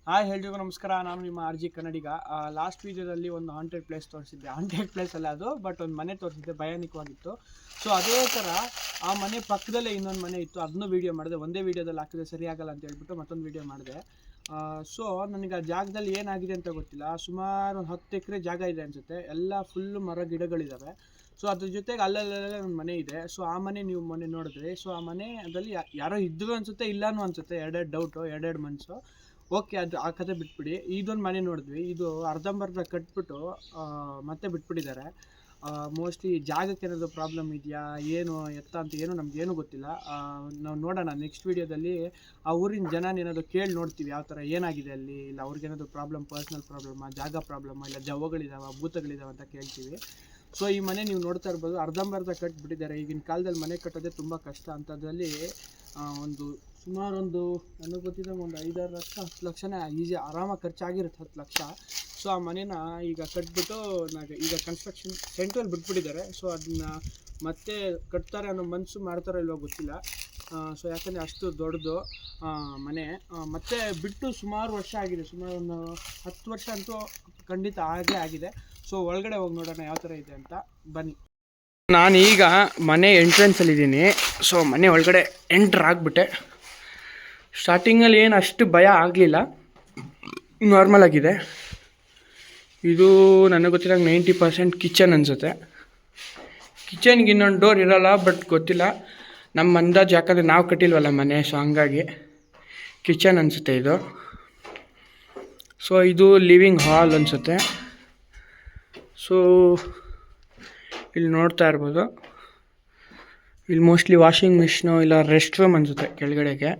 Hi ಎಲ್ರಿಗೂ ನಮಸ್ಕಾರ. ನಾನು ನಿಮ್ಮ ಆರ್ ಜಿ ಕನ್ನಡಿಗ. ಲಾಸ್ಟ್ ವೀಡಿಯೋದಲ್ಲಿ ಒಂದು ಹಾಂಟೆಡ್ ಪ್ಲೇಸ್ ತೋರಿಸಿದ್ದೆ. ಹಾಂಟೆಡ್ ಪ್ಲೇಸ್ ಅಲ್ಲ ಅದು, ಬಟ್ ಒಂದು ಮನೆ ತೋರಿಸಿದ್ದೆ, ಭಯಾನಕವಾಗಿತ್ತು. ಸೊ ಅದೇ ಥರ ಆ ಮನೆ ಪಕ್ಕದಲ್ಲೇ ಇನ್ನೊಂದು ಮನೆ ಇತ್ತು, ಅದನ್ನೂ ವೀಡಿಯೋ ಮಾಡಿದೆ. ಒಂದೇ ವೀಡಿಯೋದಲ್ಲಿ ಹಾಕಿದ್ರೆ ಸರಿಯಾಗಲ್ಲ ಅಂತ ಹೇಳ್ಬಿಟ್ಟು ಮತ್ತೊಂದು ವೀಡಿಯೋ ಮಾಡಿದೆ. ಸೊ ನನಗೆ ಆ ಜಾಗದಲ್ಲಿ ಏನಾಗಿದೆ ಅಂತ ಗೊತ್ತಿಲ್ಲ. ಸುಮಾರು ಒಂದು 10 ಎಕರೆ ಜಾಗ ಇದೆ ಅನಿಸುತ್ತೆ. ಎಲ್ಲ ಫುಲ್ಲು ಮರ ಗಿಡಗಳಿದ್ದಾವೆ. ಸೊ ಅದ್ರ ಜೊತೆಗೆ ಅಲ್ಲಲ್ಲೇ ಒಂದು ಮನೆ ಇದೆ. ಸೊ ಆ ಮನೆ ನೀವು ಮೊನ್ನೆ ನೋಡಿದ್ರಿ. ಸೊ ಆ ಮನೆಯಲ್ಲಿ ಯಾರೋ ಇದ್ದರು ಅನಿಸುತ್ತೆ, ಇಲ್ಲಾನು ಅನಿಸುತ್ತೆ. ಎರಡೆರಡು ಡೌಟು, ಎರಡೆರಡು ಮನಸ್ಸು. ಓಕೆ, ಅದು ಆ ಕಥೆ ಬಿಟ್ಬಿಡಿ. ಇದೊಂದು ಮನೆ ನೋಡಿದ್ವಿ. ಇದು ಅರ್ಧಂಬರ್ಧ ಕಟ್ಬಿಟ್ಟು ಮತ್ತೆ ಬಿಟ್ಬಿಟ್ಟಿದ್ದಾರೆ. ಮೋಸ್ಟ್ಲಿ ಜಾಗಕ್ಕೆ ಏನಾದರೂ ಪ್ರಾಬ್ಲಮ್ ಇದೆಯಾ ಏನು ಎತ್ತ ಅಂತ ಏನು ನಮಗೇನು ಗೊತ್ತಿಲ್ಲ. ನಾವು ನೋಡೋಣ ನೆಕ್ಸ್ಟ್ ವೀಡಿಯೋದಲ್ಲಿ. ಆ ಊರಿನ ಜನ ಏನಾದರೂ ಕೇಳಿ ನೋಡ್ತೀವಿ ಯಾವ ಥರ ಏನಾಗಿದೆ ಅಲ್ಲಿ, ಇಲ್ಲ ಅವ್ರಿಗೇನಾದರೂ ಪ್ರಾಬ್ಲಮ್, ಪರ್ಸ್ನಲ್ ಪ್ರಾಬ್ಲಮ್ಮ, ಜಾಗ ಪ್ರಾಬ್ಲಮ್ಮ, ಇಲ್ಲ ದೆವ್ವಗಳಿದಾವೆ, ಭೂತಗಳಿದಾವೆ ಅಂತ ಕೇಳ್ತೀವಿ. ಸೊ ಈ ಮನೆ ನೀವು ನೋಡ್ತಾ ಇರ್ಬೋದು, ಅರ್ಧಂಬರ್ಧ ಕಟ್ಬಿಟ್ಟಿದ್ದಾರೆ. ಈಗಿನ ಕಾಲದಲ್ಲಿ ಮನೆ ಕಟ್ಟೋದೇ ತುಂಬ ಕಷ್ಟ. ಅಂಥದ್ರಲ್ಲಿ ಒಂದು ಸುಮಾರು ನನಗೆ ಗೊತ್ತಿದ್ದಂಗೆ ಒಂದು 5-6 ಲಕ್ಷ 10 ಲಕ್ಷನೇ ಈಸಿ ಆರಾಮಾಗಿ ಖರ್ಚಾಗಿರುತ್ತೆ, 10 ಲಕ್ಷ. ಸೊ ಆ ಮನೇನ ಈಗ ಕಟ್ಬಿಟ್ಟು ಈಗ ಕನ್ಸ್ಟ್ರಕ್ಷನ್ ಸೆಂಟ್ರಲ್ಲಿ ಬಿಟ್ಬಿಟ್ಟಿದ್ದಾರೆ. ಸೊ ಅದನ್ನು ಮತ್ತೆ ಕಟ್ತಾರೆ ಅನ್ನೋ ಮನಸ್ಸು ಮಾಡ್ತಾರೋ ಇಲ್ವೋ ಗೊತ್ತಿಲ್ಲ. ಸೊ ಯಾಕಂದರೆ ಅಷ್ಟು ದೊಡ್ಡದು ಮನೆ. ಮತ್ತೆ ಬಿಟ್ಟು ಸುಮಾರು ವರ್ಷ ಆಗಿದೆ, ಸುಮಾರು ಒಂದು 10 ವರ್ಷ ಅಂತೂ ಖಂಡಿತ ಆಗಲೇ ಆಗಿದೆ. ಸೊ ಒಳಗಡೆ ಹೋಗಿ ನೋಡೋಣ ಯಾವ ಥರ ಇದೆ ಅಂತ, ಬನ್ನಿ. ನಾನೀಗ ಮನೆ ಎಂಟ್ರೆನ್ಸಲ್ಲಿದ್ದೀನಿ. ಸೊ ಮನೆ ಒಳಗಡೆ ಎಂಟ್ರ್ ಆಗಿಬಿಟ್ಟೆ. ಸ್ಟಾರ್ಟಿಂಗಲ್ಲಿ ಏನು ಅಷ್ಟು ಭಯ ಆಗಲಿಲ್ಲ, ನಾರ್ಮಲ್ ಆಗಿದೆ. ಇದು ನನಗೆ ಗೊತ್ತಿರೋಂಗೆ 90% ಕಿಚನ್ ಅನಿಸುತ್ತೆ. ಕಿಚನ್ಗೆ ಇನ್ನೊಂದು ಡೋರ್ ಇರೋಲ್ಲ, ಬಟ್ ಗೊತ್ತಿಲ್ಲ. ನಮ್ಮ ಅಂದಾಜು, ಯಾಕಂದರೆ ನಾವು ಕಟ್ಟಿಲ್ವಲ್ಲ ಮನೆ, ಸೊ ಹಂಗಾಗಿ ಕಿಚನ್ ಅನಿಸುತ್ತೆ ಇದು. ಸೊ ಇದು ಲಿವಿಂಗ್ ಹಾಲ್ ಅನಿಸುತ್ತೆ. ಸೊ ಇಲ್ಲಿ ನೋಡ್ತಾ ಇರ್ಬೋದು, ಇಲ್ಲಿ ಮೋಸ್ಟ್ಲಿ ವಾಷಿಂಗ್ ಮಿಷಿನು ಇಲ್ಲ ರೆಸ್ಟ್ ರೂಮ್ ಅನಿಸುತ್ತೆ ಕೆಳಗಡೆಗೆ.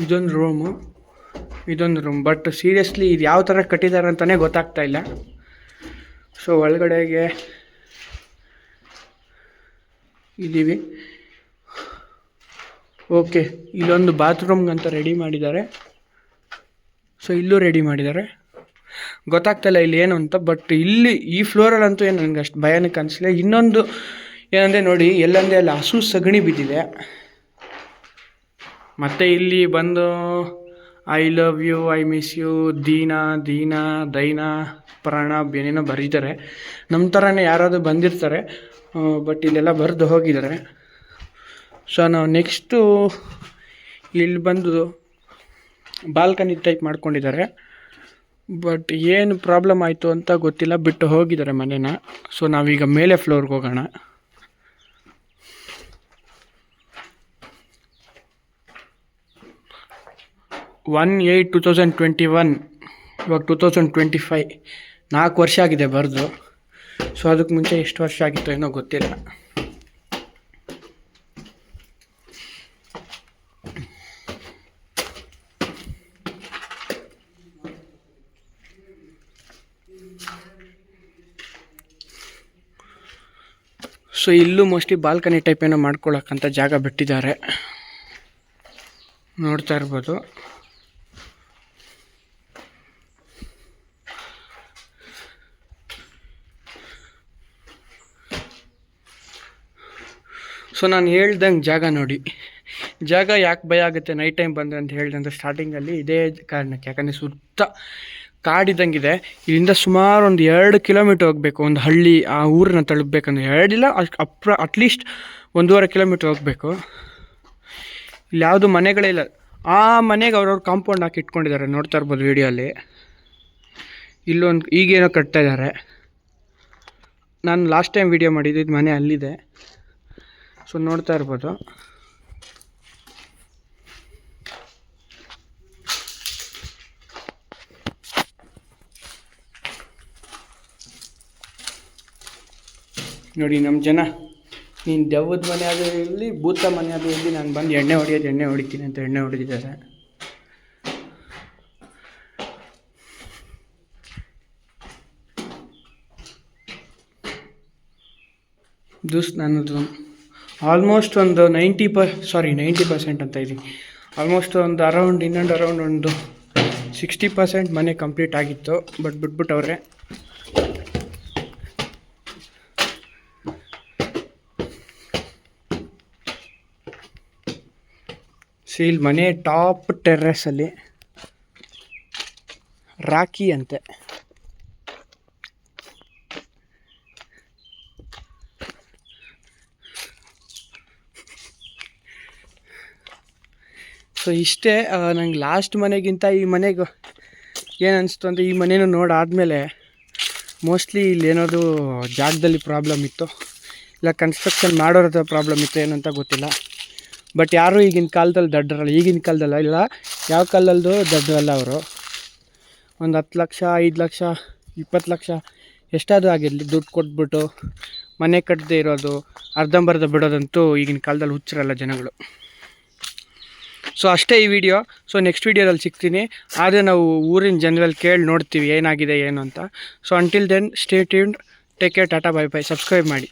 ಇದೊಂದು ರೂಮ್, ಬಟ್ ಸೀರಿಯಸ್ಲಿ ಇದು ಯಾವ ಥರ ಕಟ್ಟಿದ್ದಾರೆ ಅಂತಲೇ ಗೊತ್ತಾಗ್ತಾ ಇಲ್ಲ. ಸೊ ಒಳಗಡೆಗೆ ಇದ್ದೀವಿ. ಓಕೆ, ಇಲ್ಲೊಂದು ಬಾತ್ರೂಮ್ಗಂತ ರೆಡಿ ಮಾಡಿದ್ದಾರೆ. ಸೊ ಇಲ್ಲೂ ರೆಡಿ ಮಾಡಿದ್ದಾರೆ. ಗೊತ್ತಾಗ್ತಾಯಿಲ್ಲ ಇಲ್ಲಿ ಏನು ಅಂತ, ಬಟ್ ಇಲ್ಲಿ ಈ ಫ್ಲೋರಲ್ಲಂತೂ ಏನು ನನಗೆ ಅಷ್ಟು ಭಯಾನಕ ಅನಿಸಲಿಲ್ಲ. ಇನ್ನೊಂದು ಏನಂದರೆ ನೋಡಿ, ಎಲ್ಲಂದರೆ ಅಲ್ಲಿ ಹಸು ಸಗಣಿ ಬಿದ್ದಿದೆ. ಮತ್ತು ಇಲ್ಲಿ ಬಂದು I love you, I miss you, ದೈನಾ ಪ್ರಾಣ ಏನೇನೋ ಬರೀತಾರೆ. ನಮ್ಮ ಥರನೇ ಯಾರಾದರೂ ಬಂದಿರ್ತಾರೆ, ಬಟ್ ಇಲ್ಲೆಲ್ಲ ಬರೆದು ಹೋಗಿದ್ದಾರೆ. ಸೊ ನಾವು ನೆಕ್ಸ್ಟು ಇಲ್ಲಿ ಬಂದು ಬಾಲ್ಕನಿ ಟೈಪ್ ಮಾಡ್ಕೊಂಡಿದ್ದಾರೆ. ಬಟ್ ಏನು ಪ್ರಾಬ್ಲಮ್ ಆಯಿತು ಅಂತ ಗೊತ್ತಿಲ್ಲ, ಬಿಟ್ಟು ಹೋಗಿದ್ದಾರೆ ಮನೇನ. ಸೊ ನಾವೀಗ ಮೇಲೆ ಫ್ಲೋರ್ಗೆ ಹೋಗೋಣ. ಒನ್ 8/2021, ಇವಾಗ 2025, 4 ವರ್ಷ ಆಗಿದೆ ಬರೆದು. ಸೊ ಅದಕ್ಕೆ ಮುಂಚೆ ಎಷ್ಟು ವರ್ಷ ಆಗಿತ್ತು ಏನೋ ಗೊತ್ತಿಲ್ಲ. ಸೊ ಇಲ್ಲೂ ಮೋಸ್ಟ್ಲಿ ಬಾಲ್ಕನಿ ಟೈಪ್ ಏನೋ ಮಾಡ್ಕೊಳಕ್ಕಂತ ಜಾಗ ಬಿಟ್ಟಿದ್ದಾರೆ, ನೋಡ್ತಾ ಇರ್ಬೋದು. ಸೊ ನಾನು ಹೇಳ್ದಂಗೆ ಜಾಗ ನೋಡಿ, ಜಾಗ ಯಾಕೆ ಭಯ ಆಗುತ್ತೆ ನೈಟ್ ಟೈಮ್ ಬಂದರೆ ಅಂತ ಹೇಳ್ದಂದ್ರೆ ಸ್ಟಾರ್ಟಿಂಗಲ್ಲಿ ಇದೇ ಕಾರಣಕ್ಕೆ. ಯಾಕಂದರೆ ಸುತ್ತ ಕಾಡಿದ್ದಂಗಿದೆ. ಇಲ್ಲಿಂದ ಸುಮಾರು ಒಂದು 2 ಕಿಲೋಮೀಟ್ರ್ ಹೋಗಬೇಕು, ಒಂದು ಹಳ್ಳಿ, ಆ ಊರನ್ನ ತಲುಪಬೇಕಂದ್ರೆ 2 ಇಲ್ಲ ಅಟ್ಲೀಸ್ಟ್ 1.5 ಕಿಲೋಮೀಟ್ರ್ ಹೋಗಬೇಕು. ಇಲ್ಲಿ ಯಾವುದು ಮನೆಗಳಿಲ್ಲ. ಆ ಮನೆಗೆ ಅವ್ರವ್ರು ಕಾಂಪೌಂಡ್ ಹಾಕಿ ಇಟ್ಕೊಂಡಿದ್ದಾರೆ, ನೋಡ್ತಾ ಇರ್ಬೋದು ವೀಡಿಯೋಲ್ಲಿ. ಇಲ್ಲೊಂದು ಈಗೇನೋ ಕಟ್ತಾ ಇದ್ದಾರೆ. ನಾನು ಲಾಸ್ಟ್ ಟೈಮ್ ವೀಡಿಯೋ ಮಾಡಿದ್ದು ಮನೆ ಅಲ್ಲಿದೆ. ಸೊ ನೋಡ್ತಾ ಇರ್ಬೋದು. ನೋಡಿ ನಮ್ಮ ಜನ, ನೀನು ದೆವ್ವದ ಮನೆ ಆದರೂ ಇರಲಿ, ಭೂತ ಮನೆ ಆದರೂ ಇರಲಿ, ನಾನು ಬಂದು ಎಣ್ಣೆ ಹೊಡಿತೀನಿ ಅಂತ ಎಣ್ಣೆ ಹೊಡಿತಿದ್ದಾರೆ. ನನ್ನದು ಆಲ್ಮೋಸ್ಟ್ ಒಂದು 90% ಅಂತ ಇದ್ದೀನಿ. ಆಲ್ಮೋಸ್ಟ್ ಒಂದು ಅರೌಂಡ್ ಒಂದು 60% ಮನೆ ಕಂಪ್ಲೀಟ್ ಆಗಿತ್ತು, ಬಟ್ ಬಿಟ್ಬಿಟ್ಟವ್ರೆ. ಸೊ ಇಲ್ಲಿ ಮನೆ ಟಾಪ್ ಟೆರ್ರಸಲ್ಲಿ ರಾಕಿ ಅಂತೆ. ಸೊ ಇಷ್ಟೇ. ನಂಗೆ ಲಾಸ್ಟ್ ಮನೆಗಿಂತ ಈ ಮನೆಗೆ ಏನು ಅನಿಸ್ತು ಅಂದರೆ, ಈ ಮನೇನು ನೋಡಾದಮೇಲೆ ಮೋಸ್ಟ್ಲಿ ಇಲ್ಲಿ ಏನಾದರೂ ಜಾಗದಲ್ಲಿ ಪ್ರಾಬ್ಲಮ್ ಇತ್ತು, ಇಲ್ಲ ಕನ್ಸ್ಟ್ರಕ್ಷನ್ ಮಾಡೋರದ ಪ್ರಾಬ್ಲಮ್ ಇತ್ತು, ಏನಂತ ಗೊತ್ತಿಲ್ಲ. ಬಟ್ ಯಾರೂ ಈಗಿನ ಕಾಲದಲ್ಲಿ ದಡ್ಡರಲ್ಲ, ಈಗಿನ ಕಾಲದಲ್ಲ, ಇಲ್ಲ ಯಾವ ಕಾಲದಲ್ಲೂ ದಡ್ಡರಲ್ಲ ಅವರು. ಒಂದು 10 ಲಕ್ಷ 5 ಲಕ್ಷ 20 ಲಕ್ಷ ಎಷ್ಟಾದರೂ ಆಗಿರಲಿ ದುಡ್ಡು ಕೊಟ್ಬಿಟ್ಟು ಮನೆ ಕಟ್ಟದೇ ಇರೋದು, ಅರ್ಧಂಬರ್ಧ ಬಿಡೋದಂತೂ ಈಗಿನ ಕಾಲದಲ್ಲಿ ಹುಚ್ಚರಲ್ಲ ಜನಗಳು. ಸೊ ಅಷ್ಟೇ ಈ ವಿಡಿಯೋ. ಸೊ ನೆಕ್ಸ್ಟ್ ವೀಡಿಯೋದಲ್ಲಿ ಸಿಗ್ತೀನಿ. ಆದರೆ ನಾವು ಊರಿನ ಜನರಲ್ಲಿ ಕೇಳಿ ನೋಡ್ತೀವಿ ಏನಾಗಿದೆ ಏನು ಅಂತ. So until then stay tuned, take care, tata, bye bye. Subscribe ಮಾಡಿ.